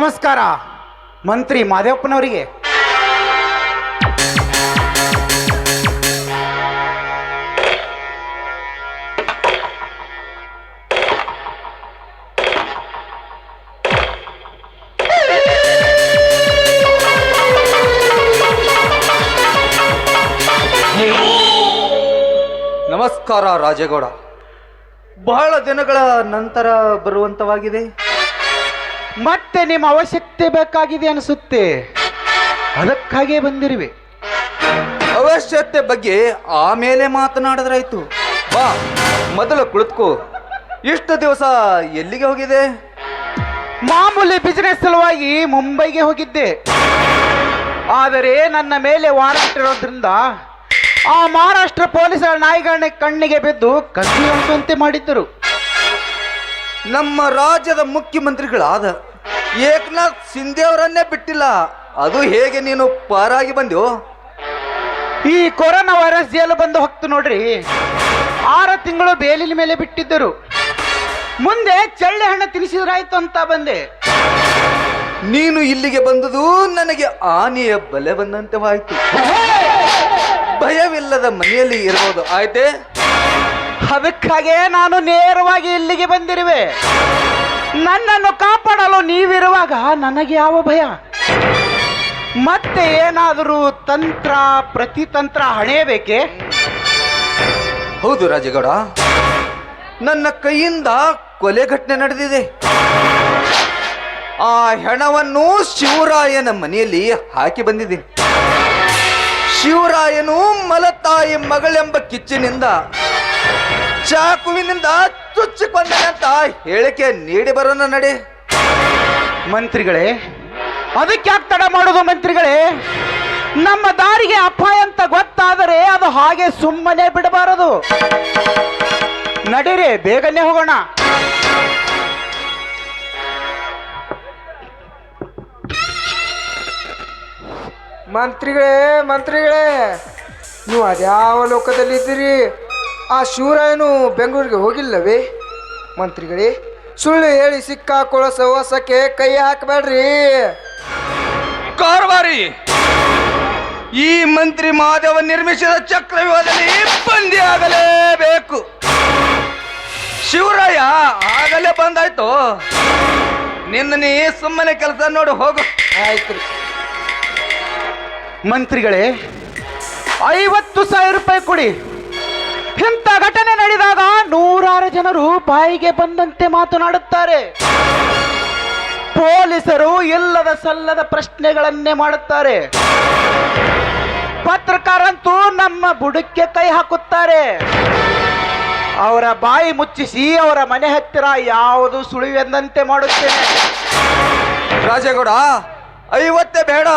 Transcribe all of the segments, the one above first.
ನಮಸ್ಕಾರ ಮಂತ್ರಿ ಮಾದೇವಪ್ಪನವರಿಗೆ. ನಮಸ್ಕಾರ ರಾಜೇಗೌಡ. ಬಹಳ ದಿನಗಳ ನಂತರ ಬರುವಂತವಾಗಿದೆ. ಮತ್ತೆ ನಿಮ್ಮ ಅವಶ್ಯಕತೆ ಬೇಕಾಗಿದೆ ಅನಿಸುತ್ತೆ, ಅದಕ್ಕಾಗೇ ಬಂದಿರುವೆ. ಅವಶ್ಯಕತೆ ಬಗ್ಗೆ ಆಮೇಲೆ ಮಾತನಾಡಿದ್ರಾಯ್ತು. ಬಾ ಮೊದಲು ಕುಳಿತುಕೋ. ಇಷ್ಟು ದಿವಸ ಎಲ್ಲಿಗೆ ಹೋಗಿದೆ? ಮಾಮೂಲಿ ಬಿಸಿನೆಸ್ ಸಲುವಾಗಿ ಮುಂಬೈಗೆ ಹೋಗಿದ್ದೆ. ಆದರೆ ನನ್ನ ಮೇಲೆ ವಾರಂಟ್ ಇರೋದ್ರಿಂದ ಆ ಮಹಾರಾಷ್ಟ್ರ ಪೊಲೀಸರ ನಾಯಿಗಳ ಕಣ್ಣಿಗೆ ಬಿದ್ದು ಕಸಿಯುವಂತೆ ಮಾಡಿದ್ದರು. ನಮ್ಮ ರಾಜ್ಯದ ಮುಖ್ಯಮಂತ್ರಿಗಳಾದ ಏಕನಾಥ್ ಶಿಂದೆ ಅವರನ್ನೇ ಬಿಟ್ಟಿಲ್ಲ. ಅದು ಹೇಗೆ ನೀನು ಪಾರಾಗಿ ಬಂದೆವು? ಈ ಕೊರೋನಾ ವೈರಸ್ ಜೈಲು ಬಂದು ಹೋಗ್ತು ನೋಡ್ರಿ. 6 ತಿಂಗಳು ಬೇಲಿನ ಮೇಲೆ ಬಿಟ್ಟಿದ್ದರು. ಮುಂದೆ ಚಳ್ಳೆ ಹಣ್ಣು ತಿನ್ನಿಸಿದ್ರಾಯ್ತು ಅಂತ ಬಂದೆ. ನೀನು ಇಲ್ಲಿಗೆ ಬಂದುದು ನನಗೆ ಆನೆಯ ಬಲೆ ಬಂದಂತೆವಾಯ್ತು. ಭಯವಿಲ್ಲದ ಮನೆಯಲ್ಲಿ ಇರಬಹುದು ಆಯ್ತೆ. ಅದಕ್ಕಾಗೆ ನಾನು ನೇರವಾಗಿ ಇಲ್ಲಿಗೆ ಬಂದಿರುವೆ. ನನ್ನನ್ನು ಕಾಪಾಡಲು ನೀವಿರುವಾಗ ನನಗೆ ಯಾವ ಭಯ? ಮತ್ತೆ ಏನಾದರೂ ತಂತ್ರ ಪ್ರತಿತಂತ್ರ ಹಣೆಯಬೇಕೆ? ಹೌದು ರಾಜೇಗೌಡ, ನನ್ನ ಕೈಯಿಂದ ಕೊಲೆ ಘಟನೆ ನಡೆದಿದೆ. ಆ ಹೆಣವನ್ನು ಶಿವರಾಯನ ಮನೆಯಲ್ಲಿ ಹಾಕಿ ಬಂದಿದ್ದೀನಿ. ಶಿವರಾಯನು ಮಲತಾಯಿ ಮಗಳೆಂಬ ಕಿಚ್ಚಿನಿಂದ ಚಾಕುವಿನಿಂದ ಚುಚ್ಚಿಕೊಂಡನೆ ಅಂತ ಹೇಳಿಕೆ ನೀಡಿ ಬರೋಣ ನಡೆ. ಮಂತ್ರಿಗಳೇ, ಅದಕ್ಕೆ ಯಾಕೆ ತಡ ಮಾಡೋದು ಮಂತ್ರಿಗಳೇ? ನಮ್ಮ ದಾರಿಗೆ ಅಪಾಯ ಅಂತ ಗೊತ್ತಾದರೆ ಅದು ಹಾಗೆ ಸುಮ್ಮನೆ ಬಿಡಬಾರದು. ನಡೀರಿ, ಬೇಗನೆ ಹೋಗೋಣ. ಮಂತ್ರಿಗಳೇ, ನೀವು ಅದ್ಯಾವ ಲೋಕದಲ್ಲಿದ್ದೀರಿ? ಆ ಶಿವರಾಯನು ಬೆಂಗಳೂರಿಗೆ ಹೋಗಿಲ್ಲವೇ? ಮಂತ್ರಿಗಳೇ, ಸುಳ್ಳು ಹೇಳಿ ಸಿಕ್ಕಾಕೊಳ್ಳೋ ಸಹವಾಸಕ್ಕೆ ಕೈ ಹಾಕಬೇಡ್ರಿ. ಕಾರ್ವಾರಿ, ಈ ಮಂತ್ರಿ ಮಾದೇವ ನಿರ್ಮಿಸಿದ ಚಕ್ರವ್ಯೂಹದಲ್ಲಿ ಬಂದಿ ಆಗಲೇಬೇಕು. ಶಿವರಾಯ ಆಗಲೇ ಬಂದಾಯ್ತು. ನಿನ್ನ ನೀ ಸುಮ್ಮನೆ ಕೆಲಸ ನೋಡು, ಹೋಗು. ಆಯ್ತು ರೀ. ಮಂತ್ರಿಗಳೇ, 50,000 ರೂಪಾಯಿ ಕೊಡಿ. ಇಂಥ ಘಟನೆ ನಡೆದಾಗ 100 ಜನರು ಬಾಯಿಗೆ ಬಂದಂತೆ ಮಾತನಾಡುತ್ತಾರೆ. ಪೊಲೀಸರು ಇಲ್ಲದ ಸಲ್ಲದ ಪ್ರಶ್ನೆಗಳನ್ನೇ ಮಾಡುತ್ತಾರೆ. ಪತ್ರಕಾರಂತೂ ನಮ್ಮ ಬುಡಕ್ಕೆ ಕೈ ಹಾಕುತ್ತಾರೆ. ಅವರ ಬಾಯಿ ಮುಚ್ಚಿಸಿ ಅವರ ಮನೆ ಹತ್ತಿರ ಯಾವುದು ಸುಳಿವೆಂದಂತೆ ಮಾಡುತ್ತೇನೆ. ರಾಜೇಗೌಡ, 50 ಬೇಡ,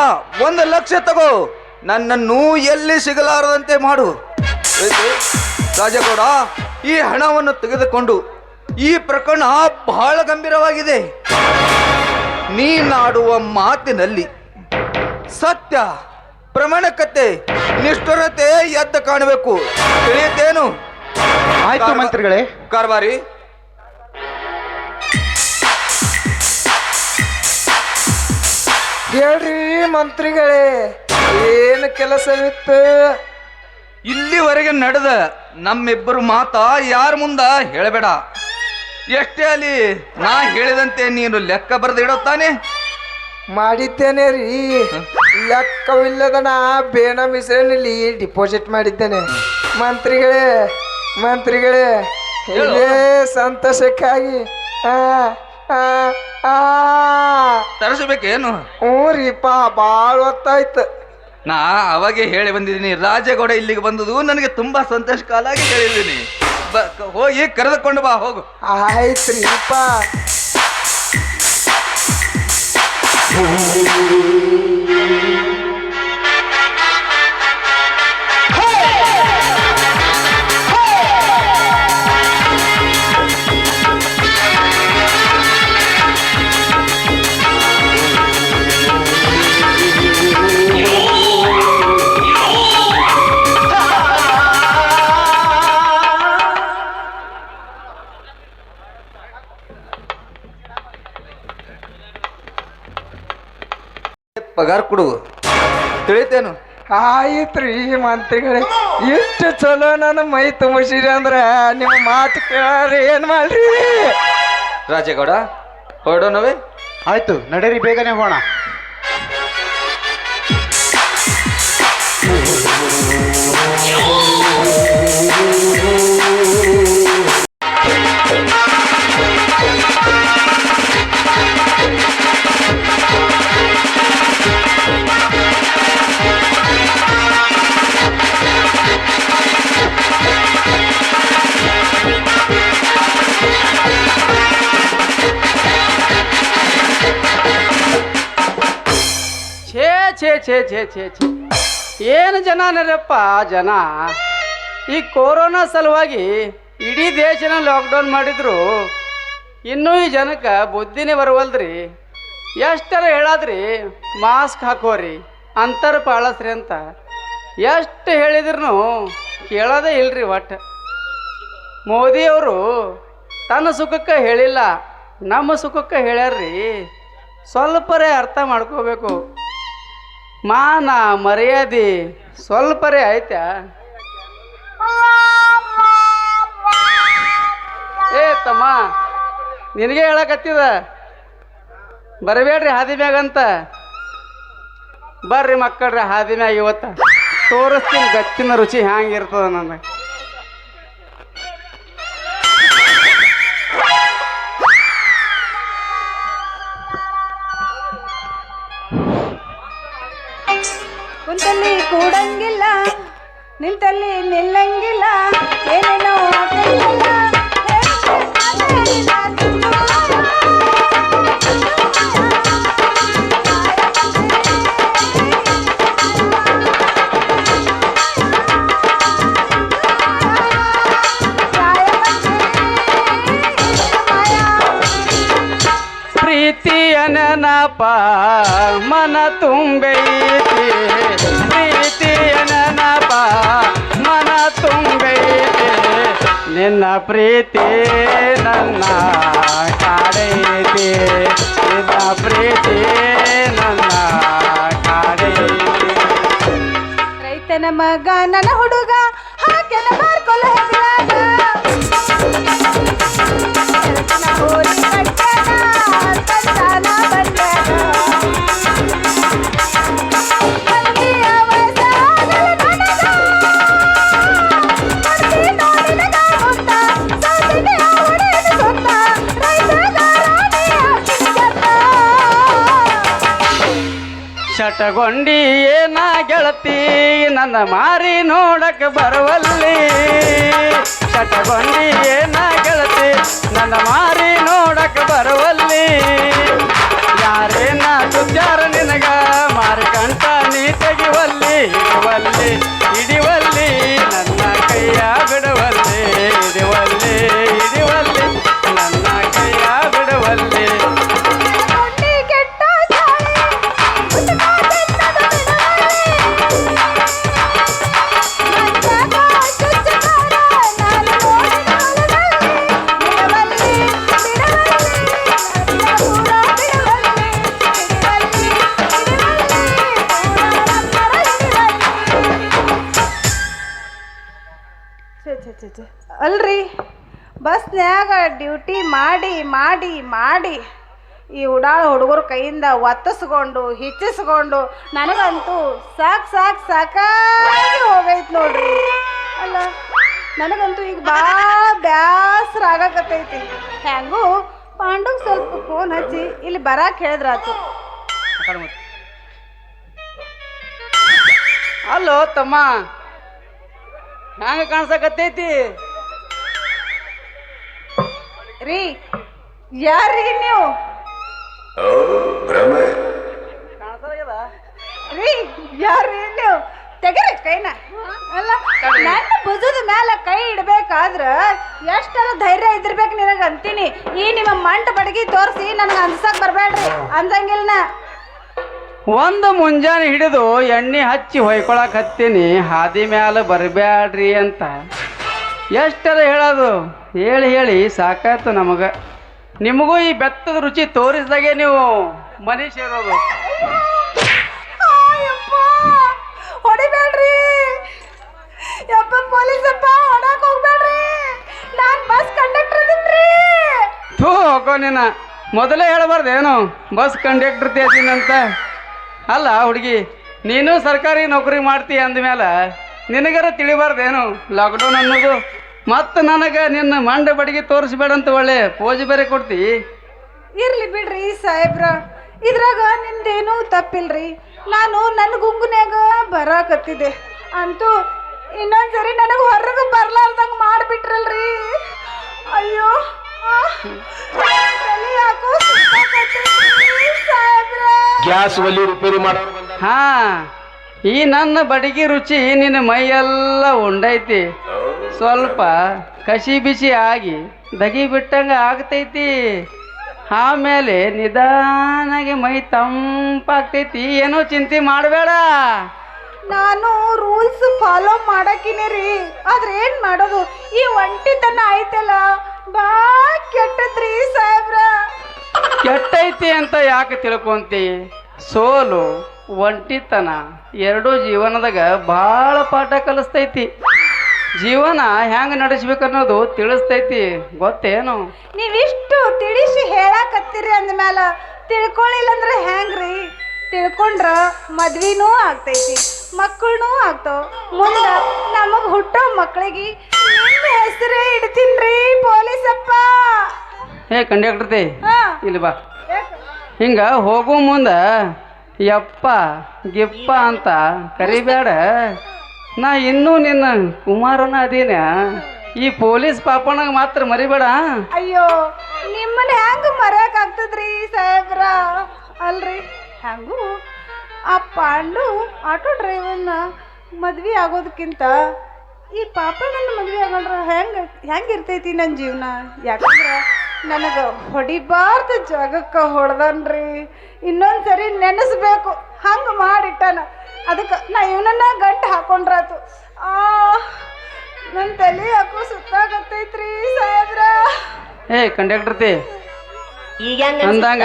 1 ಲಕ್ಷ ತಗೋ. ನನ್ನನ್ನು ಎಲ್ಲಿ ಸಿಗಲಾರದಂತೆ ಮಾಡು. ರಾಜೇಗೌಡ, ಈ ಹಣವನ್ನು ತೆಗೆದುಕೊಂಡು, ಈ ಪ್ರಕರಣ ಬಹಳ ಗಂಭೀರವಾಗಿದೆ. ನೀನಾಡುವ ಮಾತಿನಲ್ಲಿ ಸತ್ಯ, ಪ್ರಾಮಾಣಿಕತೆ, ನಿಷ್ಠುರತೆ ಎದ್ದು ಕಾಣಬೇಕು. ತಿಳಿಯುತ್ತೇನು? ಆಯ್ತು ಮಂತ್ರಿಗಳೇ. ಕಾರ್ವಾರಿ, ಹೇಳ್ರಿ ಮಂತ್ರಿಗಳೇ, ಏನು ಕೆಲಸವಿತ್ತು? ಇಲ್ಲಿವರೆಗೆ ನಡೆದ ನಮ್ಮಿಬ್ಬರು ಮಾತ ಯಾರ ಮುಂದ ಹೇಳಬೇಡ. ಎಷ್ಟೇ ಅಲ್ಲಿ ನಾ ಹೇಳಿದಂತೆ ನೀನು ಲೆಕ್ಕ ಬರೆದಿಡುತ್ತಾನೆ. ಮಾಡಿದ್ದೇನೆ ರೀ. ಲೆಕ್ಕವಿಲ್ಲದ ನಾ ಬೇನಾಮಿ ಹೆಸರಿನಲ್ಲಿ ಡಿಪಾಸಿಟ್ ಮಾಡಿದ್ದೇನೆ. ಮಂತ್ರಿಗಳೇ ಇಲ್ಲೇ ಸಂತೋಷಕ್ಕಾಗಿ ತರಿಸಬೇಕೇನು? ಹ್ಞೂ ರೀಪ, ಭಾಳ ಹೊತ್ತಾಯ್ತು. ನಾ ಅವಾಗೆ ಹೇಳಿ ಬಂದಿದ್ದೀನಿ. ರಾಜೇಗೌಡ ಇಲ್ಲಿಗೆ ಬಂದದು ನನಗೆ ತುಂಬಾ ಸಂತೋಷ ಕಾಲಾಗಿ ಹೇಳಿದ್ದೀನಿ. ಹೋಗಿ ಕರೆದುಕೊಂಡು ಬಾ, ಹೋಗು. ಆಯ್ತು ರೀಪ. ಪಗಾರ ಕೊಡು ತಿಳಿತೇನು? ಆಯ್ತ್ರಿ ಮಂತ್ರಿಗಳೇ, ಇಷ್ಟು ಚಲೋ ನನ್ನ ಮೈ ತುಂಬಿಸಿರಿ ಅಂದ್ರ ನಿಮ್ಮ ಮಾತು ಕೇಳ್ರಿ ಏನ್ ಮಾಡ್ರಿ? ರಾಜೇಗೌಡ ಹೊರಡೋಣವೇ? ಆಯ್ತು ನಡೀರಿ, ಬೇಗನೆ ಹೋಣ. ಛೇ ಛೇ ಛೇ ಛೇ ಛೇ ಏನು ಜನರಪ್ಪ ಜನ. ಈ ಕೊರೋನಾ ಸಲುವಾಗಿ ಇಡೀ ದೇಶನ ಲಾಕ್ಡೌನ್ ಮಾಡಿದ್ರು ಇನ್ನೂ ಈ ಜನಕ್ಕೆ ಬುದ್ಧಿನೇ ಬರವಲ್ದ್ರಿ. ಎಷ್ಟರ ಹೇಳಾದ್ರಿ ಮಾಸ್ಕ್ ಹಾಕೋರಿ, ಅಂತರ ಪಾಳಸ್ರಿ ಅಂತ ಎಷ್ಟು ಹೇಳಿದ್ರು ಕೇಳೋದೇ ಇಲ್ರಿ. ಒಟ್ಟು ಮೋದಿಯವರು ತನ್ನ ಸುಖಕ್ಕೆ ಹೇಳಿಲ್ಲ, ನಮ್ಮ ಸುಖಕ್ಕೆ ಹೇಳ್ಯಾರ್ರಿ. ಸ್ವಲ್ಪರೇ ಅರ್ಥ ಮಾಡ್ಕೋಬೇಕು. ಮಾನ ಮರ್ಯಾದೆ ಸ್ವಲ್ಪರೇ ಆಯ್ತಾ? ಏ ತಮ್ಮ, ನಿನಗೆ ಹೇಳಕತ್ತಿದ ಬರಬೇಡ್ರಿ ಹಾದಿ ಮ್ಯಾಗಂತ. ಬರ್ರಿ ಮಕ್ಕಳ್ರಿ ಹಾದಿ ಮ್ಯಾಗ, ಇವತ್ತ ತೋರಿಸ್ತೀನಿ ಗತ್ತಿನ ರುಚಿ ಹ್ಯಾಂಗಿರ್ತದ ನನಗೆ. ಕುಂತಲ್ಲಿ ಕೂಡಂಗಿಲ್ಲ, ನಿಂತಲ್ಲಿ ನಿಲ್ಲಂಗಿಲ್ಲ, ಏನೇನೋ ಆಗಂಗಿಲ್ಲ. ಪ್ರೀತಿಯ ನೆನಪ ಮನ ತುಂಬೈತಿ, ಪ್ರೀತಿಯ ನೆನಪ ಮನ ತುಂಬೈತಿ, ನಿನ್ನ ಪ್ರೀತಿ ನನ್ನ ಕಾಡೈತಿ, ನಿನ್ನ ಪ್ರೀತಿ ನನ್ನ ಕಾಡೈತಿ. ರೈತನ ಮಗ ನನ್ನ ಹುಡುಗ ಹಾಕೆನ ಬಾರ್ಕೊಲ ಹೆಸರಾಗ, ಹೋರಿ ಕಟ್ಟ್ಯಾನ ತಂದಾನ ಬಂದ್ಯಾಗ. ಮಲ್ಲಿಯ ವಯಸ್ಸಾಗಲ ನನಗ, ಮಡ್ತಿ ನೋಡಿನಗ ಮುತ್ತ, ಸಾಸಿಗೆ ಹೊಡೆದ ಸುತ್ತ, ರೈತಗ ರಾಣಿ ಹಾಕಿನ ಜತ್ತ. ಶಟಗೊಂಡಿ ಏನ ಗೆಳತಿ ನನ್ನ ಮಾರಿ ನೋಡಕ್ ಬರವಲ್ಲಿ, ಶಟಗೊಂಡಿ ಏನ ಗೆಳತಿ ನನ್ನ ಮಾರಿ ನೋಡಕ್ ಬರವಲ್ಲಿ. ಯಾರೇನ ಸುದ್ಯಾರ ನಿನಗ ಮಾರಿಕಂಟ ನೀ ತೆಗಿವಲ್ಲಿ, ಹಿಡಿವಲ್ಲಿ ಹಿಡಿವಲ್ಲಿ ನನ್ನ ಕೈಯ ಬಿಡವಲ್ಲಿ, ಹಿಡಿವಲ್ಲಿ ಹಿಡಿವಲ್ಲಿ ನನ್ನ ಕೈಯ ಬಿಡವಲ್ಲಿ. ಕೊಂಡಿ ಕೆಟ್ಟ ಚಾಳಿ, ಮುಸುಕ ಕೆಟ್ಟದ ಬಿಡವಲ್ಲಿ. ಮಂಚಗ ಚುಚ್ಚಕಾರ ನಾನು ನೋಡಿ ನಾಳದಲ್ಲಿ, ಬಿಡವಲ್ಲಿ ಬಿಡವಲ್ಲಿ ನನ್ನ ಪೂರ ಬಿಡವಲ್ಲಿ, ಹಿಡಿವಲ್ಲಿ ಹಿಡಿವಲ್ಲಿ ಪೂರ ನಮ್ಮರ ಹಿಡಿವಲ್ಲಿ. ಅಲ್ರಿ, ಬಸ್ನ್ಯಾಗ ಡ್ಯೂಟಿ ಮಾಡಿ ಮಾಡಿ ಮಾಡಿ ಈ ಉಡಾಳ ಹುಡುಗರ ಕೈಯಿಂದ ಒತ್ತಿಸ್ಕೊಂಡು ಹಿಚ್ಚಿಸ್ಕೊಂಡು ನನಗಂತೂ ಸಾಕಾಗಿ ಹೋಗೈತೆ ನೋಡ್ರಿ. ಅಲ್ಲ, ನನಗಂತೂ ಈಗ ಭಾಳ ಬ್ಯಾಸರ ಆಗಕತ್ತೈತಿ. ಹೆಂಗೂ ಪಾಂಡುಗ್ ಸ್ವಲ್ಪ ಫೋನ್ ಹಚ್ಚಿ ಇಲ್ಲಿ ಬರಾಕ್ ಹೇಳಿದ್ರಾತು. ಅಲ್ಲೋ ತಮ್ಮ, ಹ್ಯಾಂಗ ಕಾಣ್ಸಕತ್ತೈತಿ? ರೀ, ಯಾರ್ರೀ ನೀವು? ರೀ, ಯಾರ್ರೀ ನೀವು? ತೆಗಿರಿ ಕೈನ. ಅಲ್ಲ, ನನ್ನ ಭುಜದ ಮೇಲೆ ಕೈ ಇಡ್ಬೇಕಾದ್ರ ಎಷ್ಟರ ಧೈರ್ಯ ಇದ್ದಿರ್ಬೇಕು ನಿನಗೆ ಅಂತೀನಿ. ಈ ನಿಮ್ಮ ಮಂಟ ಬಡಗಿ ತೋರಿಸಿ ನನಗೆ ಅನ್ಸಕ್ ಬರ್ಬೇಡ್ರಿ, ಅಂದಂಗಿಲ್ಲ. ಒಂದು ಮುಂಜಾನೆ ಹಿಡಿದು ಎಣ್ಣೆ ಹಚ್ಚಿ ಹೊಯ್ಕೊಳಕ್ ಹತ್ತೀನಿ, ಹಾದಿ ಮ್ಯಾಲ ಬರಬ್ಯಾಡ್ರಿ ಅಂತ ಎಷ್ಟರ ಹೇಳೋದು. ಹೇಳಿ ಹೇಳಿ ಸಾಕಾಯ್ತು ನಮಗೆ. ನಿಮಗೂ ಈ ಬೆತ್ತದ ರುಚಿ ತೋರಿಸಿದಾಗೆ ನೀವು ಮನೆ ಸೇರೋದು. ನೀನ ಮೊದಲೇ ಹೇಳಬಾರ್ದೇನು ಬಸ್ ಕಂಡಕ್ಟರ್ ಅಂತ. ಅಲ್ಲ ಹುಡುಗಿ, ನೀನು ಸರ್ಕಾರಿ ನೌಕರಿ ಮಾಡ್ತೀಯ ಅಂದಮೇಲೆ ನಿನಗರ ತಿಳಿಬಾರ್ದೇನು ಲಾಕ್ಡೌನ್ ಅನ್ನೋದು. ಮತ್ತು ನನಗೆ ನಿನ್ನ ಮಂಡ ಬಡಿಗೆ ತೋರಿಸ್ಬೇಡಂತ ಒಳ್ಳೆ ಪೋಜ್ ಬೇರೆ ಕೊಡ್ತಿ. ಇರ್ಲಿ ಬಿಡ್ರಿ ಸಾಹೇಬ್ರ, ಇದ್ರಾಗ ನಿಂದೇನೂ ತಪ್ಪಿಲ್ರಿ. ನಾನು ನನ್ನ ಗುಂಗುನ್ಯಾಗ ಬರಾಕತ್ತಿದ್ದೆ ಅಂತೂ ಇನ್ನೊಂದ್ಸರಿ ನನಗೆ ಹೊರಗೆ ಬರ್ಲಾರ್ದಂಗೆ ಮಾಡಿಬಿಟ್ರಲ್ರಿ. ಅಯ್ಯೋ ತಲೆ ಯಾಕೋ ಸುತ್ತಾಕತ್ತೈತ್ರಿ ಸಾಹೇಬ್ರ. ಗ್ಯಾಸ್ ಒಲಿ ರಿಪೇರಿ ಮಾಡೋ ಹಾ, ಈ ನನ್ನ ಬಡಿಗೆ ರುಚಿ ನಿನ್ನ ಮೈಯೆಲ್ಲ ಉಂಡೈತಿ. ಸ್ವಲ್ಪ ಕಸಿ ಬಿಸಿ ಆಗಿ ದಗಿ ಬಿಟ್ಟಂಗ ಆಗ್ತೈತಿ. ಆಮೇಲೆ ನಿಧಾನಾಗಿ ಮೈ ತಂಪಾಗ್ತೈತಿ. ಏನೋ ಚಿಂತೆ ಮಾಡಬೇಡ. ನಾನು ರೂಲ್ಸ್ ಫಾಲೋ ಮಾಡಕಿನೇ ರೀ, ಆದ್ರೆ ಏನ್ ಮಾಡೋದು, ಈ ಒಂಟಿತನ ಐತಲ್ಲ ಭಾಳ ಕೆಟ್ಟದ್ರಿ ಸಾಹೇಬ್ರ. ಕೆಟ್ಟೈತಿ ಅಂತ ಯಾಕೆ ತಿಳ್ಕೊಂತಿ? ಸೋಲು ಒಂಟಿತನ ಎರಡೂ ಜೀವನದಾಗ ಭಾಳ ಪಾಠ ಕಲಿಸ್ತೈತಿ. ಜೀವನ ಹೆಂಗೆ ನಡೆಸ್ಬೇಕನ್ನೋದು ತಿಳಿಸ್ತೈತಿ, ಗೊತ್ತೇನು? ನೀವಿಷ್ಟು ತಿಳಿಸಿ ಹೇಳಕತ್ತೀರಿ ಅಂದ್ಮ್ಯಾಲ ತಿಳ್ಕೊಳ್ಳಿಲ್ಲ ಅಂದ್ರೆ ಹೆಂಗ್ರಿ? ತಿಳ್ಕೊಂಡ್ರ ಮದ್ವಿನೂ ಆಗ್ತೈತಿ, ಮಕ್ಕಳನ್ನೂ ಆಗ್ತಾವ. ಮುಂದೆ ನಮಗೆ ಹುಟ್ಟೋ ಮಕ್ಕಳಿಗೆ ನಿಮ್ಮ ಹೆಸರೇ ಇಡ್ತೀನ್ರಿ ಪೊಲೀಸಪ್ಪ. ಹೇ ಕಂಡಕ್ಟರ್ತಿ, ಹಾ ಇಲ್ಲಿ ಬಾ. ಹಿಂಗ ಹೋಗೋ ಮುಂದೆ ಯಪ್ಪ ಗಿಪ್ಪ ಅಂತ ಕರಿಬೇಡ. ನಾ ಇನ್ನೂ ನಿನ್ನ ಕುಮಾರನ ಅದೀನ. ಈ ಪೊಲೀಸ್ ಪಾಪನಾಗ ಮಾತ್ರ ಮರಿಬೇಡ. ಅಯ್ಯೋ ನಿಮ್ಮನ್ನ ಹೆಂಗ ಮರ್ಯಾಕ್ ಆಗ್ತದ್ರಿ ಸಾಹೇಬ್ರ? ಅಲ್ರಿ ಹೆಂಗೂ ಆ ಪಾಂಡು ಆಟೋ ಡ್ರೈವರ್ನ ಮದ್ವೆ ಆಗೋದಕ್ಕಿಂತ ಈ ಪಾಪ ನನ್ನ ಮದ್ವೆ ಆಗೋಣ್ರ ಹೆಂಗಿರ್ತೈತಿ ನನ್ನ ಜೀವನ. ಯಾಕಂದ್ರೆ ನನಗೆ ಹೊಡಿಬಾರ್ದ ಜಾಗಕ್ಕೆ ಹೊಡೆದನ್ರಿ. ಇನ್ನೊಂದ್ಸರಿ ನೆನೆಸ್ಬೇಕು, ಹಂಗೆ ಮಾಡಿಟ್ಟಾನ. ಅದಕ್ಕೆ ನಾ ಇವನನ್ನ ಗಂಟು ಹಾಕೊಂಡ್ರಾತು. ನನ್ನ ತಲೆ ಯಾಕೋ ಸುತ್ತಾಗತ್ತೈತ್ರಿ ಸಾಹೇಬ್ರ. ಏ ಕಂಡಕ್ಟರ್ತಿ, ಅಂದಂಗ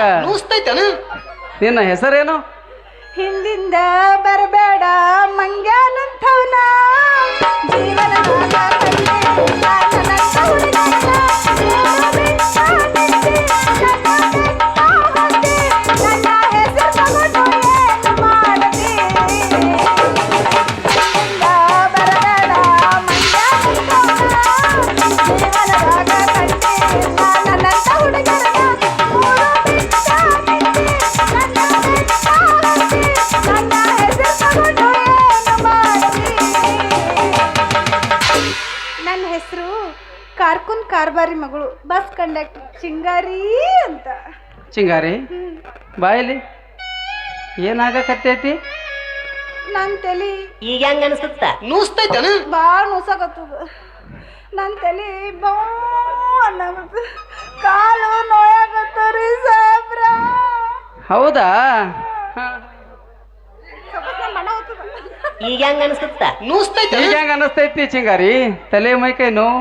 ನಿನ್ನ ಹೆಸರೇನು? ಹಿಂದಿಂದ ಬರಬೇಡ ಮಂಗ್ಯಾನಂಥವ್ನ ಜೀವನ ಕಾರ್ಕುನ್ ಕಾರ್ಬಾರಿ ಮಗಳು, ಬಸ್ ಕಂಡಕ್ಟರ್ ಚಿಂಗಾರಿ ಅಂತ. ಚಿಂಗಾರಿ ಬಾಯಲ್ಲಿ ಏನಾಗಕತ್ತೈತಿ? ನನ್ನ ತಲೆ ಈಗ ಹೆಂಗ ಅನ್ಸುತ್ತ? ನೂಸ್ತೈತೇನ? ಭಾಳ ನುಸಾಗತ್ತದ. ನನ್ನ ತಲೆ ಬಾ ಅನ್ನಗತ್ತ, ಕಾಲು ನೋಯಾಗತ್ತರಿ ಸಾಹೇಬ್ರ. ಹೌದಾ? ಈಗ ಹೆಂಗ ಅನ್ಸುತ್ತ? ನೂಸ್ತೈತ? ಈಗ ಹೆಂಗ ಅನಸ್ತೈತಿ ಚಿಂಗಾರಿ? ತಲೆ ಮೈಕೈ ನೋವು?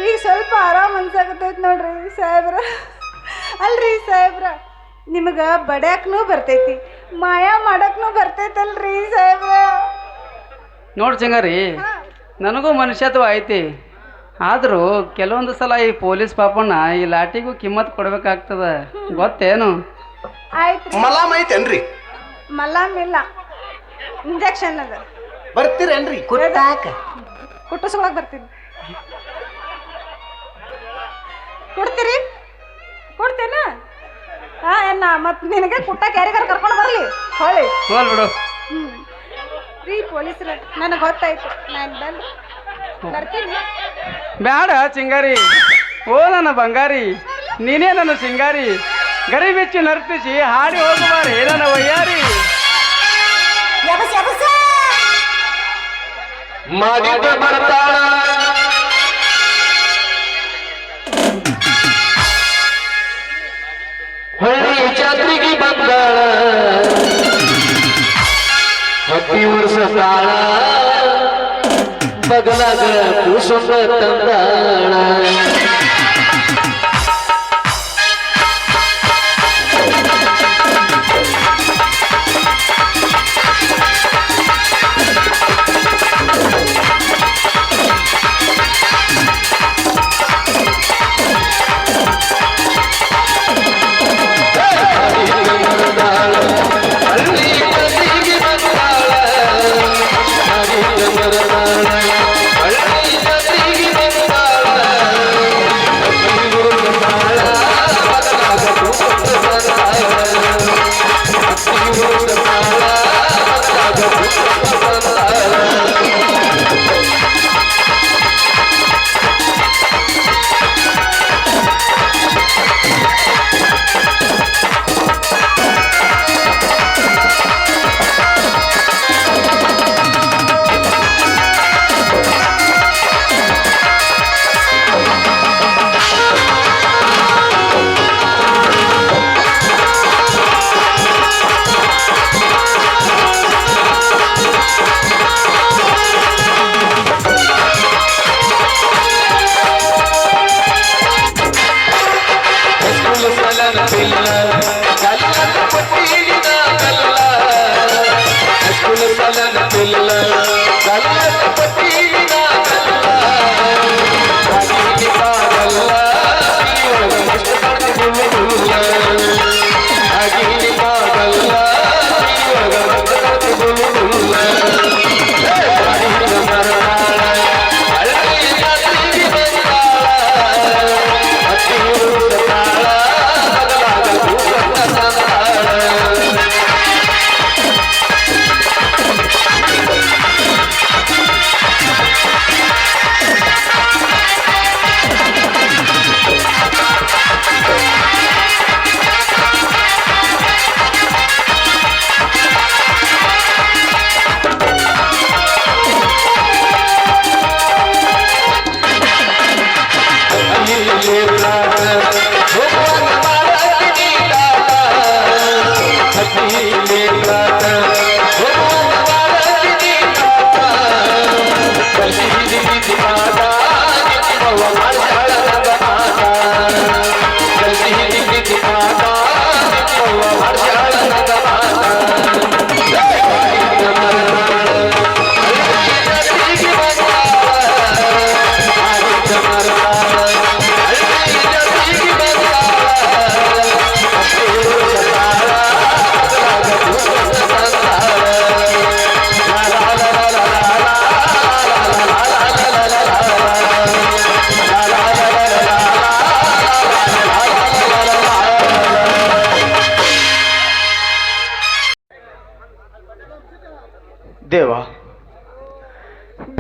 ಈಗ ಸ್ವಲ್ಪ ಆರಾಮ್ ಅನ್ಸಾಕತ್ತೈತಿ ನೋಡ್ರಿ ಸಾಹೇಬ್ರ. ಅಲ್ರಿ ಸಾಹೇಬ್ರ, ನಿಮಗೆ ಬಡ್ಯಾಕ್ನೂ ಬರ್ತೈತಿ, ಮಾಯಾ ಮಾಡಕ್ನೂ ಬರ್ತೈತಲ್ರಿ ಸಾಹೇಬ್ರ. ನೋಡ್ ಚಿಂಗಾರಿ, ನನಗೂ ಮನುಷ್ಯತ್ವ ಐತಿ. ಆದರೂ ಕೆಲವೊಂದು ಸಲ ಈ ಪೊಲೀಸ್ ಪಾಪಣ್ಣ ಈ ಲಾಟಿಗೂ ಕಿಮ್ಮತ್ ಕೊಡ್ಬೇಕಾಗ್ತದ, ಗೊತ್ತೇನು? ಆಯ್ತು. ಮಲಾಮ್ ಐತೇನ್ರಿ? ಮಲಾಮ್ ಇಲ್ಲ, ಇಂಜೆಕ್ಷನ್ ಅದ. ಬರ್ತೀರೇನ್ರಿ ಕುಟ್ಟಾಕ? ಕುಟ್ಟಿಸ್ಕೊಳಕ್ ಬರ್ತೀನಿ. ಕೊಡ್ತೀರಿ? ಕೊಡ್ತೇನ? ಹಾ ಏನ ಮತ್ತೆ ನಿನಗೆ ಕುಟ್ಟಕ್ಕೆ ಯಾರಿಗಾರು ಕರ್ಕೊಂಡು ಬರಲಿ ಹೊಳಿ ಹೋಲ್ಬಿಡು. ರೀ ಪೊಲೀಸ್ರ, ನನಗೆ ಗೊತ್ತಾಯ್ತು, ನಾನು ಬಂದು ಬರ್ತೀನಿ. ಬ್ಯಾಡ ಚಿಂಗಾರಿ, ಓ ನನ್ನ ಬಂಗಾರಿ, ನೀನೇ ನನ್ನ ಸಿಂಗಾರಿ. ಗರಿ ಬೆಚ್ಚಿ ನರ್ತಿಸಿ ಹಾಡಿ ಹೋಗುವಾರೆ ನನ್ನ ವಯ್ಯಾರಿ. ಮಾಡಿದ ಬರ್ತಾಳ ಹೊಳ್ಳಿ ಜಾತ್ರೆಗೆ ಬಂದಾಳ, ಹತ್ತಿ ವರ್ಷ ತಾಳ ಬಗಲಾಗ ಕೂಸೊಂದ ತಂದಾಳ.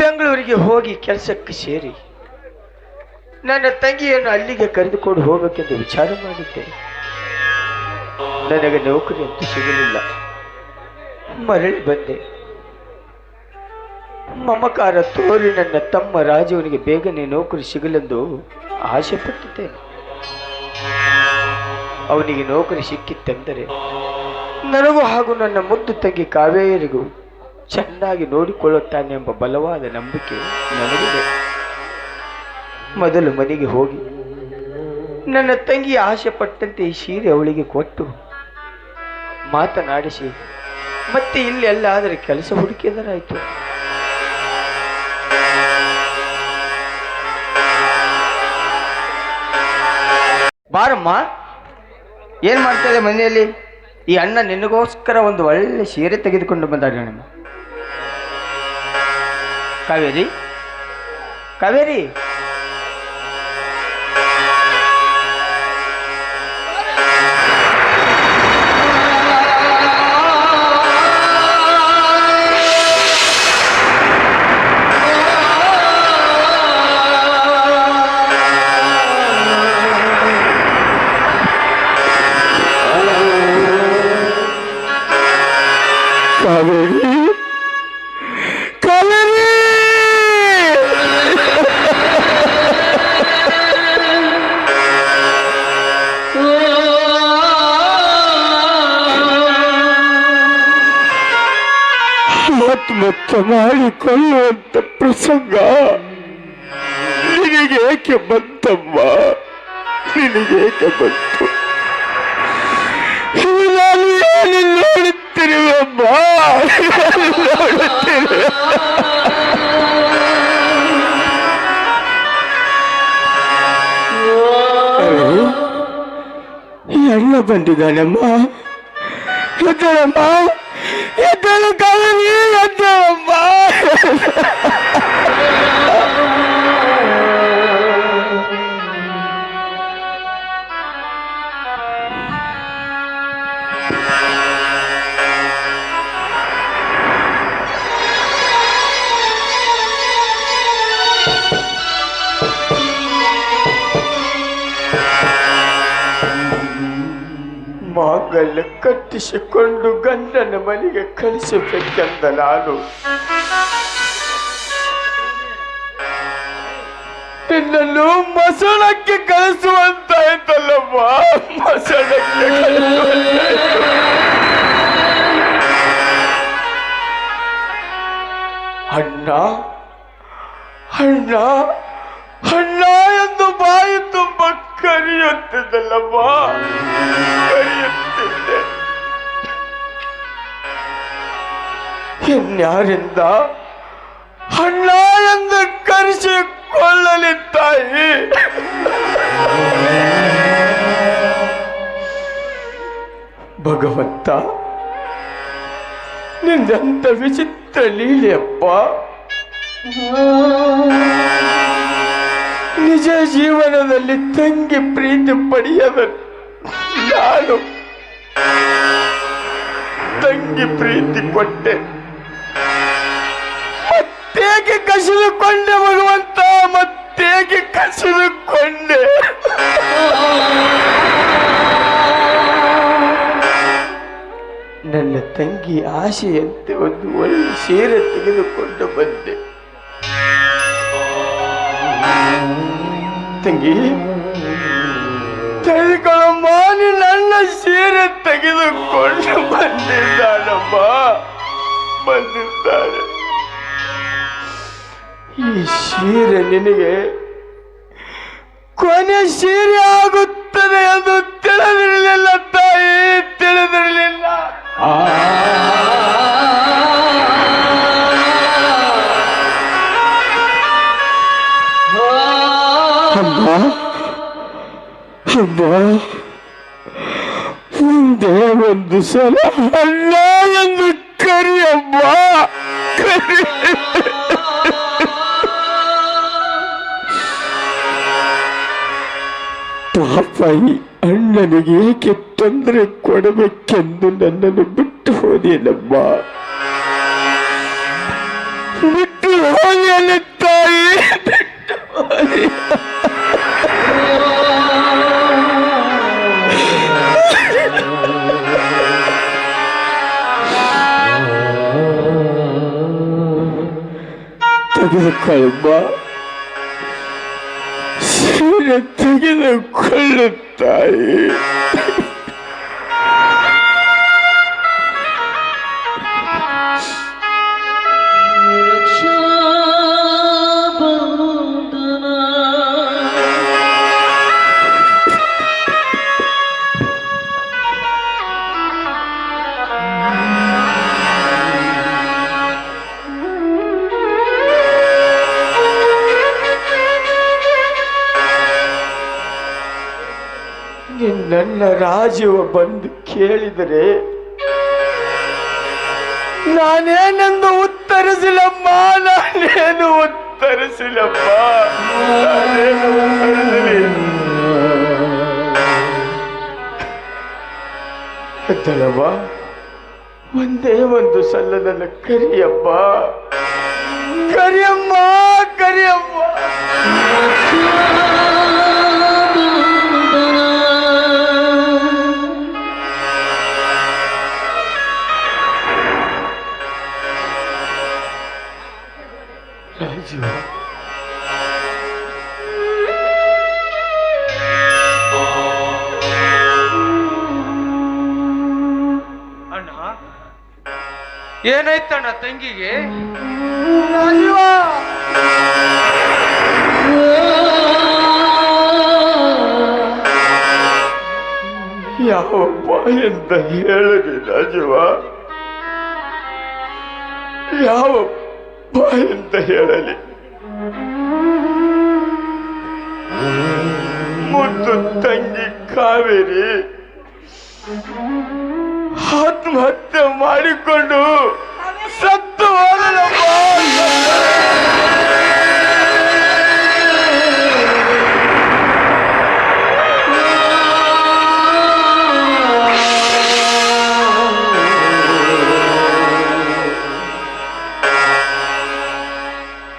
ಬೆಂಗಳೂರಿಗೆ ಹೋಗಿ ಕೆಲಸಕ್ಕೆ ಸೇರಿ ನನ್ನ ತಂಗಿಯನ್ನು ಅಲ್ಲಿಗೆ ಕರೆದುಕೊಂಡು ಹೋಗಬೇಕೆಂದು ವಿಚಾರ ಮಾಡಿದ್ದೆ. ನನಗೆ ನೌಕರಿ ಅಂತೂ ಸಿಗಲಿಲ್ಲ. ಮರಳಿ ಬಂದೆ. ಮಮಕಾರ ತೋರಿ ನನ್ನ ತಮ್ಮ ರಾಜವನಿಗೆ ಬೇಗನೆ ನೌಕರಿ ಸಿಗಲೆಂದು ಆಸೆ ಪಟ್ಟಿದ್ದೇನೆ. ಅವನಿಗೆ ನೌಕರಿ ಸಿಕ್ಕಿತ್ತೆಂದರೆ ನನಗೂ ಹಾಗೂ ನನ್ನ ಮುದ್ದು ತಂಗಿ ಕಾವೇರಿಗೂ ಚೆನ್ನಾಗಿ ನೋಡಿಕೊಳ್ಳುತ್ತಾನೆ ಎಂಬ ಬಲವಾದ ನಂಬಿಕೆ ನನಗಿದೆ. ಮೊದಲು ಮನೆಗೆ ಹೋಗಿ ನನ್ನ ತಂಗಿ ಆಸೆ ಪಟ್ಟಂತೆ ಈ ಸೀರೆ ಅವಳಿಗೆ ಕೊಟ್ಟು ಮಾತನಾಡಿಸಿ ಮತ್ತೆ ಇಲ್ಲಿ ಎಲ್ಲಾದರೆ ಕೆಲಸ ಹುಡುಕಿದರಾಯ್ತು. ಬಾರಮ್ಮ, ಏನ್ ಮಾಡ್ತಾ ಇದೆ ಮನೆಯಲ್ಲಿ? ಈ ಅಣ್ಣ ನಿನಗೋಸ್ಕರ ಒಂದು ಒಳ್ಳೆ ಸೀರೆ ತೆಗೆದುಕೊಂಡು ಬಂದಾಡ. ನಿಮ್ಮ ಕಾವೇರಿ, ಕಾವೇರಿ, ಆತ್ಮಹತ್ಯೆ ಮಾಡಿಕೊಳ್ಳುವಂತ ಪ್ರಸಂಗ ನಿನಗೇಕೆ ಬಂತಮ್ಮ? ನಿನಗೇಕೆ ಬಂತು? ನಾನು ಏನು ನೋಡುತ್ತಿರುವಮ್ಮ, ನೋಡುತ್ತಿರುವ ಎಲ್ಲ ಬಂದಿದ್ದಾನಮ್ಮ. ಎದ್ದಳಮ್ಮ, ಎದ್ದಳು ಕಾವೇರಿ, ಎದ್ದಳಮ್ಮ. ಮಾಂಗಲ್ಯ ಕಟ್ಟಿಸಿಕೊಂಡು ಗಂಡನ ಮನೆಗೆ ಕಳಿಸಬೇಕೆಂದ ನಾನು ನಿನ್ನನ್ನು ಮಸಣಕ್ಕೆ ಕಳಿಸುವಂತಾಯ್ತಲ್ಲಮ್ಮ. ಮಸಣಕ್ಕೆ ಕಳಿಸುವಂತಾಯ್ತು. ಅಣ್ಣ ಅಣ್ಣ ಅಣ್ಣ ಎಂದು ಬಾಯಿ ತುಂಬ ಕರೆಯುತ್ತಿದ್ದಲ್ಲಮ್ಮ, ಕರೆಯುತ್ತಿದ್ದೆ. ಇನ್ಯಾರಿಂದ ಅಣ್ಣ ಎಂದು ಕರೆಸಿಕೊಳ್ಳಲಿ ತಾಯಿ? ಭಗವಂತ, ನಿಂದಂತ ವಿಚಿತ್ರ ಲೀಲೆಯಪ್ಪ. ನಿಜ ಜೀವನದಲ್ಲಿ ತಂಗಿ ಪ್ರೀತಿ ಪಡೆಯದ ನಾನು ತಂಗಿ ಪ್ರೀತಿ ಕೊಟ್ಟೆ, ಮತ್ತೇಕೆ ಕಸಿದುಕೊಂಡೆ ಭಗವಂತ, ಮತ್ತೇಕೆ ಕಸಿದುಕೊಂಡೆ? ನನ್ನ ತಂಗಿ ಆಸೆಯಂತೆ ಒಂದು ಒಳ್ಳೆ ಸೀರೆ ತೆಗೆದುಕೊಂಡು ಬಂದೆ. ತಂಗಿ, ತೆಗೆದುಕೊಳ್ಳಮ್ಮ, ನನ್ನ ಸೀರೆ ತೆಗೆದುಕೊಂಡು ಬಂದಿದ್ದಾನಮ್ಮ, ಬಂದಿದ್ದಾನೆ. ಈ ಸೀರೆ ನಿನಗೆ ಕೊನೆ ಸೀರೆ ಆಗುತ್ತದೆ ಎಂದು ತಿಳಿದಿರಲಿಲ್ಲ ತಾಯಿ, ತಿಳಿದಿರಲಿಲ್ಲ. ಅಮ್ಮ, ಒಂದೇ ಒಂದು ಸಲ ಅಣ್ಣ ಎಂದು ಕರಿಯಮ್ಮ, ಕರಿ. ಪಾಪ ಈ ಅಣ್ಣನಿಗೆ ಏಕೆ ತೊಂದರೆ ಕೊಡಬೇಕೆಂದು ನನ್ನನ್ನು ಬಿಟ್ಟು ಹೋದೇನಮ್ಮ, ಬಿಟ್ಟು ನನ್ನ ತಾಯಿ ಬಿಟ್ಟು ಹೋದೆ. ತೆಗೆದುಕೊಳ್ಳುವ ಸೀರೆ ತೆಗೆದುಕೊಳ್ಳುತ್ತಾಯಿ. ನನ್ನ ರಾಜೀವ ಬಂದು ಕೇಳಿದರೆ ನಾನೇನೆಂದು ಉತ್ತರಿಸಿಲ್ಲಮ್ಮ. ನಾನೇನು ಉತ್ತರಿಸಿಲ್ಲಮ್ಮ. ನಾನೇನು ಉತ್ತರಿಸಲಿ? ಎದ್ದಳವ್ವ, ಒಂದೇ ಒಂದು ಸಲ ನನ್ನ ಕರಿಯಮ್ಮ, ಕರಿಯಮ್ಮ, ಕರಿಯಮ್ಮ. ರಾಜು, ಅಣ್ಣ ಏನಾಯ್ತಣ್ಣ ತಂಗಿಗೆ? ರಾಜೀವ, ಯಾವ ಬಾಯಿಂದ ಹೇಳಲಿ ರಾಜೀವ? ಯಾವ ಬಾಯಿಂದ ಹೇಳಲಿ? ಮುದ್ದು ತಂಗಿ ಕಾವೇರಿ ಆತ್ಮಹತ್ಯೆ ಮಾಡಿಕೊಂಡು ಸತ್ತು ಹೋದಳಮ್ಮ.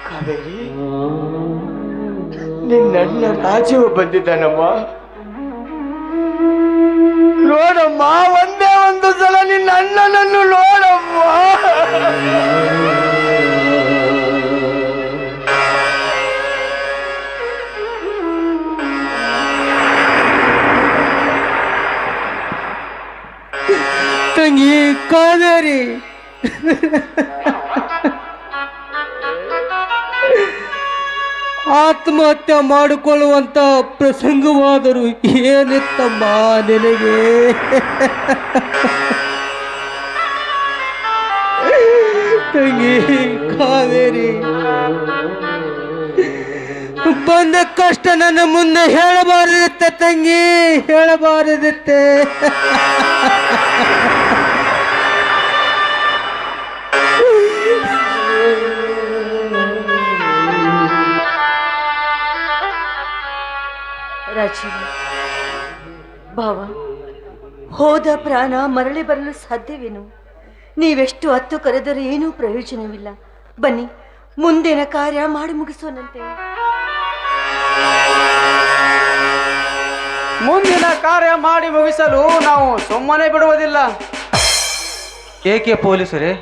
ಕಾವೇರಿ, ನಿನ್ನ ರಾಜೀವ ಬಂದಿದ್ದಾನಮ್ಮ. ನೋಡಮ್ಮ, ಒಂದೇ ಒಂದು ಸಲ ನಿನ್ನ ಅಣ್ಣನನ್ನು ನೋಡಮ್ಮ. ತಂಗಿ ಕಾವೇರಿ, ಆತ್ಮಹತ್ಯೆ ಮಾಡಿಕೊಳ್ಳುವಂತ ಪ್ರಸಂಗವಾದರೂ ಏನಿತ್ತಮ್ಮ ನಿನಗೆ? ತಂಗಿ ಕಾವೇರಿ, ಬಂದ ಕಷ್ಟ ನನ್ನ ಮುಂದೆ ಹೇಳಬಾರದಿತ್ತೆ ತಂಗಿ, ಹೇಳಬಾರದಿತ್ತೆ. ರಾಜೀವ ಭಾವ, ಹೋದ ಪ್ರಾಣ ಮರಳಿ ಬರಲು ಸಾಧ್ಯವೇನು? ನೀವೆಷ್ಟು ಹತ್ತು ಕರೆದರೆ ಏನೂ ಪ್ರಯೋಜನವಿಲ್ಲ. ಬನ್ನಿ, ಮುಂದಿನ ಕಾರ್ಯ ಮಾಡಿ ಮುಗಿಸೋಣಂತೆ. ಮುಂದಿನ ಕಾರ್ಯ ಮಾಡಿ ಮುಗಿಸಲು ನಾವು ಸುಮ್ಮನೆ ಬಿಡುವುದಿಲ್ಲ. ಏಕೆ ಪೊಲೀಸರೇ?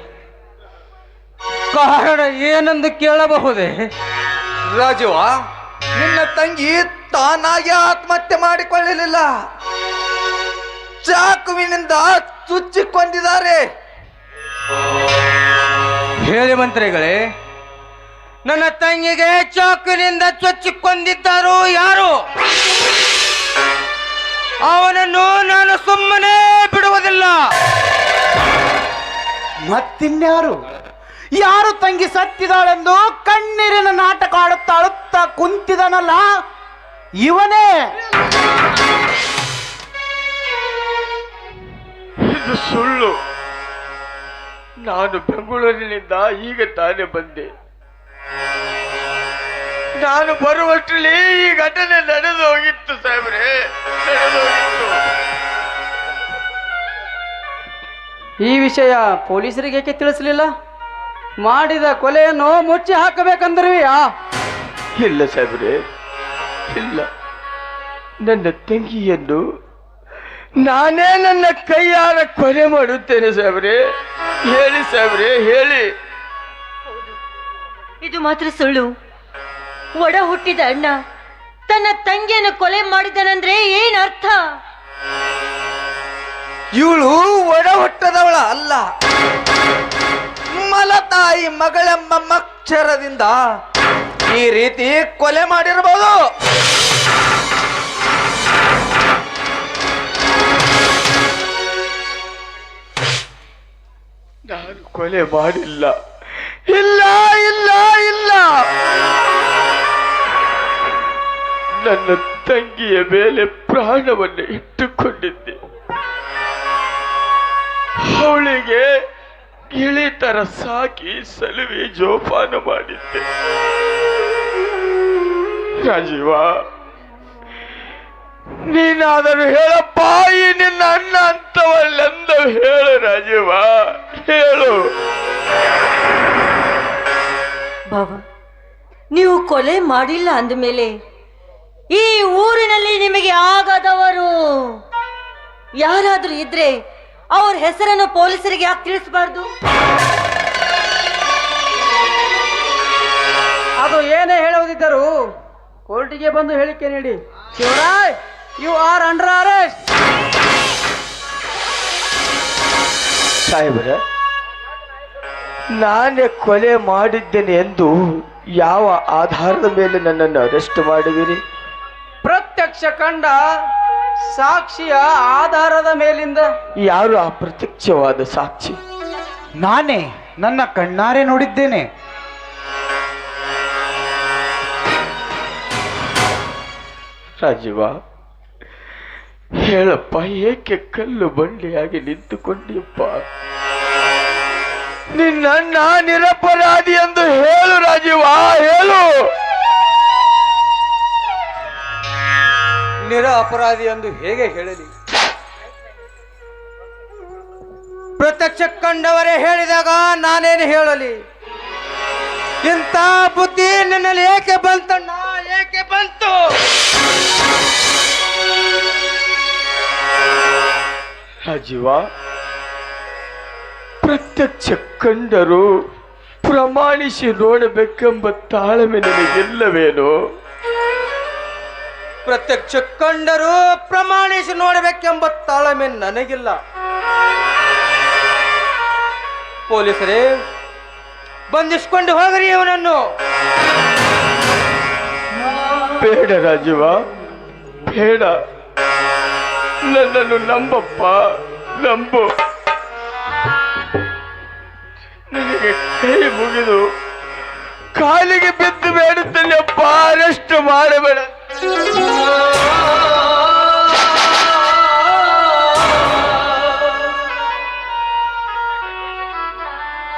ಕಾರಣ ಏನೆಂದು ಕೇಳಬಹುದೇ? ರಾಜೀವ, ನಿನ್ನ ತಂಗಿ ತಾನಾಗಿ ಆತ್ಮಹತ್ಯೆ ಮಾಡಿಕೊಳ್ಳಲಿಲ್ಲ, ಚಾಕುವಿನಿಂದ ಚುಚ್ಚಿಕೊಂಡಿದ್ದಾರೆ. ಹೇಳಿ ಮಂತ್ರಿಗಳೇ, ನನ್ನ ತಂಗಿಗೆ ಚಾಕುವಿನಿಂದ ಚುಚ್ಚಿಕೊಂಡಿದ್ದಾರು ಯಾರು? ಅವನನ್ನು ನಾನು ಸುಮ್ಮನೆ ಬಿಡುವುದಿಲ್ಲ. ಮತ್ತಿನ್ಯಾರು? ಯಾರು ತಂಗಿ ಸತ್ತಿದಾಳೆಂದು ಕಣ್ಣೀರಿನ ನಾಟಕ ಆಡುತ್ತಾ ಅಳುತ್ತಾ ಕುಂತಿದನಲ್ಲ, ಇವನೇ. ಇದು ಸುಳ್ಳು. ನಾನು ಬೆಂಗಳೂರಿನಿಂದ ಈಗ ತಾನೇ ಬಂದೆ. ನಾನು ಬರುವಷ್ಟರಲ್ಲಿ ಈ ಘಟನೆ ನಡೆದು ಹೋಗಿತ್ತು ಸಾಹೇಬ್ರೆ, ನಡೆದು ಹೋಗಿತ್ತು. ಈ ವಿಷಯ ಪೊಲೀಸರಿಗೆ ಏಕೆ ತಿಳಿಸಲಿಲ್ಲ? ಮಾಡಿದ ಕೊಲೆಯನ್ನು ಮುಚ್ಚಿ ಹಾಕಬೇಕಂದ್ರಿಯಾ? ಇಲ್ಲ ಸಾಹೇಬ್ರೆ, ಇಲ್ಲ. ನನ್ನ ತಂಗಿಯನ್ನು ನಾನೇ ನನ್ನ ಕೈಯಾರ ಕೊಲೆ ಮಾಡುತ್ತೇನೆ ಸಾಹೇಬ್ರೆ. ಹೇಳಿ ಸಾಹೇಬ್ರೆ, ಹೇಳಿ. ಇದು ಮಾತ್ರ ಸುಳ್ಳು. ಒಡ ಹುಟ್ಟಿದ ಅಣ್ಣ ತನ್ನ ತಂಗಿಯನ್ನು ಕೊಲೆ ಮಾಡಿದನಂದ್ರೆ ಏನ್ ಅರ್ಥ? ಇವಳು ಒಡ ಹುಟ್ಟದವಳ ಅಲ್ಲ, ಮಲತಾಯಿ ಮಗಳೆಂಬ ಮಕ್ಷರದಿಂದ ಈ ರೀತಿ ಕೊಲೆ ಮಾಡಿರಬಹುದು. ನಾನು ಕೊಲೆ ಮಾಡಿಲ್ಲ. ಇಲ್ಲ ಇಲ್ಲ ಇಲ್ಲ. ನನ್ನ ತಂಗಿಯ ಮೇಲೆ ಪ್ರಾಣವನ್ನು ಇಟ್ಟುಕೊಂಡಿದ್ದೆ. ಅವಳಿಗೆ ಗಿಳಿತರ ಸಾಕಿ ಸಲುವೆ ಜೋಪಾನ ಮಾಡಿದ್ದೆ. ರಾಜೀವ, ನೀನಾದರೂ ಹೇಳಪ್ಪ, ಈ ನಿನ್ನ ಅಣ್ಣ ಅಂತವಲ್ಲೆಂದು ಹೇಳು ರಾಜೀವ, ಹೇಳು. ಬಾಬಾ, ನೀವು ಕೊಲೆ ಮಾಡಿಲ್ಲ ಅಂದಮೇಲೆ ಈ ಊರಿನಲ್ಲಿ ನಿಮಗೆ ಆಗದವರು ಯಾರಾದ್ರೂ ಇದ್ರೆ ಅವ್ರ ಹೆಸರನ್ನು ಪೊಲೀಸರಿಗೆ ಯಾಕೆ ತಿಳಿಸಬಾರ್ದು? ಅದು ಏನೇ ಹೇಳುವುದಿದ್ದರು ಕೋರ್ಟಿಗೆ ಬಂದು ಹೇಳಿಕೆ ನೀಡಿ. Shivarai, you are under arrest. ಸಾಹೇಬರ, ನಾನೇ ಕೊಲೆ ಮಾಡಿದ್ದೇನೆ ಎಂದು ಯಾವ ಆಧಾರದ ಮೇಲೆ ನನ್ನನ್ನು ಅರೆಸ್ಟ್ ಮಾಡುವಿರಿ? ಪ್ರತ್ಯಕ್ಷ ಕಂಡ ಸಾಕ್ಷಿಯ ಆಧಾರದ ಮೇಲಿಂದ. ಯಾರು ಆ ಪ್ರತ್ಯಕ್ಷವಾದ ಸಾಕ್ಷಿ? ನಾನೇ, ನನ್ನ ಕಣ್ಣಾರೆ ನೋಡಿದ್ದೇನೆ. ರಾಜೀವ, ಹೇಳಪ್ಪ, ಏಕೆ ಕಲ್ಲು ಬಂಡೆಯಾಗಿ ನಿಂತುಕೊಂಡಿಯಪ್ಪ? ನಿನ್ನ ನಿರಪರಾಧಿ ಎಂದು ಹೇಳು ರಾಜೀವ, ಹೇಳು. ನಿರ ಅಪರಾಧಿ ಎಂದು ಹೇಗೆ ಹೇಳಲಿ? ಪ್ರತ್ಯಕ್ಷ ಕಂಡವರೇ ಹೇಳಿದಾಗ ನಾನೇನು ಹೇಳಲಿ? ಇಂಥ ಬುದ್ಧಿ ನನ್ನಲ್ಲಿ ಏಕೆ ಬಂತಣ್ಣ, ಏಕೆ ಬಂತು? ರಾಜೀವ, ಪ್ರತ್ಯಕ್ಷ ಕಂಡರು ಪ್ರಮಾಣಿಸಿ ನೋಡಬೇಕೆಂಬ ತಾಳ್ಮೆ ನಿನಗಿಲ್ಲವೇನೋ? ಪ್ರತ್ಯಕ್ಷ ಕಂಡರೂ ಪ್ರಮಾಣಿಸಿ ನೋಡಬೇಕೆಂಬ ತಾಳ್ಮೆ ನನಗಿಲ್ಲ. ಪೊಲೀಸರೇ, ಬಂಧಿಸಿಕೊಂಡು ಹೋಗ್ರಿ ಅವನನ್ನು. ಬೇಡ ರಾಜೀವ, ಬೇಡ. ನನ್ನನ್ನು ನಂಬಪ್ಪ, ನಂಬು. ನಿನಗೆ ಕೈ ಮುಗಿದು ಕಾಲಿಗೆ ಬಿದ್ದು ಬೇಡುತ್ತೇನೆ ಅಪ್ಪ, ಅರೆಸ್ಟ್ ಮಾಡಬೇಡ.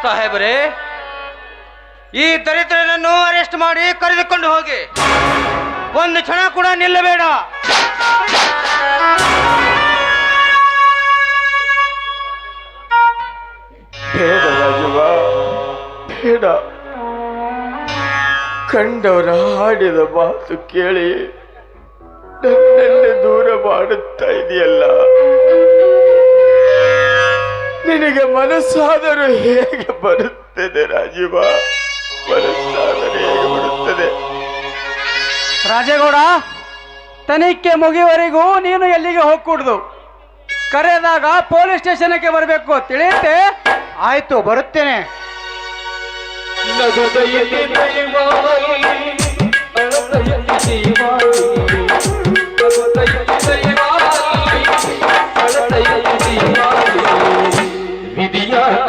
ಸಾಹೇಬರೇ, ಈ ದರಿದ್ರನನ್ನು ಅರೆಸ್ಟ್ ಮಾಡಿ ಕರೆದುಕೊಂಡು ಹೋಗಿ. ಒಂದು ಕ್ಷಣ ಕೂಡ ನಿಲ್ಲಬೇಡ. ಬೇಡ ರಾಜವ್ವ, ಬೇಡ. ಕಂಡವರ ಹಾಡಿದ ಮಾತು ಕೇಳಿ ನನ್ನಲ್ಲಿ ದೂರ ಮಾಡುತ್ತಾ ಇದೆಯಲ್ಲ. ನಿನಗೆ ಮನಸ್ಸಾದರೂ ಹೇಗೆ ಬರುತ್ತದೆ ರಾಜೀವ? ಮನಸ್ಸಾದರೆ ಹೇಗೆ ಬರುತ್ತದೆ? ರಾಜೇಗೌಡ, ತನಿಖೆ ಮುಗಿಯುವವರೆಗೂ ನೀನು ಎಲ್ಲಿಗೆ ಹೋಗ್ಕೂಡ್ದು. ಕರೆದಾಗ ಪೊಲೀಸ್ ಸ್ಟೇಷನ್ಗೆ ಬರಬೇಕು, ತಿಳಿಯುತ್ತೆ? ಆಯ್ತು, ಬರುತ್ತೇನೆ. ವಿಧಿಯಾಟ